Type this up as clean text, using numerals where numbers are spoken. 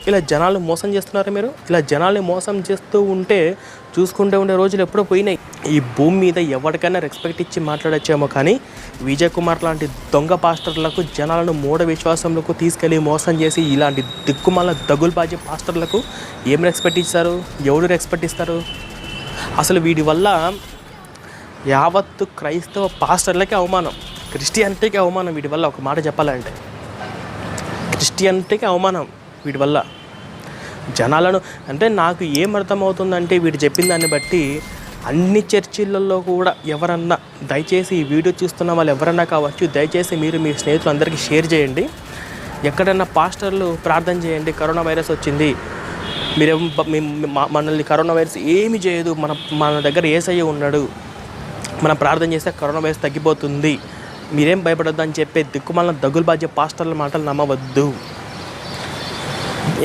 ఇలా జనాలు మోసం చేస్తున్నారు మీరు. ఇలా జనాల్ని మోసం చేస్తూ ఉంటే చూసుకుంటూ ఉండే రోజులు ఎప్పుడో పోయినాయి. ఈ భూమి మీద ఎవరికైనా రెస్పెక్ట్ ఇచ్చి మాట్లాడచ్చేమో, కానీ విజయ్ కుమార్ లాంటి దొంగ పాస్టర్లకు, జనాలను మూఢ విశ్వాసంలోకి తీసుకెళ్ళి మోసం చేసి ఇలాంటి దిక్కుమాల దగులుబాజీ పాస్టర్లకు ఏం రెస్పెక్ట్ ఇస్తారు? ఎవరు రెస్పెక్ట్ ఇస్తారు? అసలు వీడి వల్ల యావత్తు క్రైస్తవ పాస్టర్లకే అవమానం, క్రిస్టియానిటీకి అవమానం వీడి వల్ల. ఒక మాట చెప్పాలంటే క్రిస్టియానిటీకి అవమానం వీడి వల్ల. జనాలను అంటే నాకు ఏం అర్థమవుతుందంటే వీడు చెప్పిన దాన్ని బట్టి అన్ని చర్చిలలో కూడా ఎవరన్నా, దయచేసి ఈ వీడియో చూస్తున్న వాళ్ళు ఎవరన్నా కావచ్చు, దయచేసి మీరు మీ స్నేహితులందరికీ షేర్ చేయండి. ఎక్కడన్నా పాస్టర్లు ప్రార్థన చేయండి, కరోనా వైరస్ వచ్చింది, మీరేం మనల్ని కరోనా వైరస్ ఏమి చేయదు, మన దగ్గర యేసయ్య ఉన్నాడు, మనం ప్రార్థన చేస్తే కరోనా వైరస్ తగ్గిపోతుంది, మీరేం భయపడొద్దు అని చెప్పే దిక్కుమాలిన దగులుబాజీ పాస్టర్ల మాటలు నమ్మవద్దు.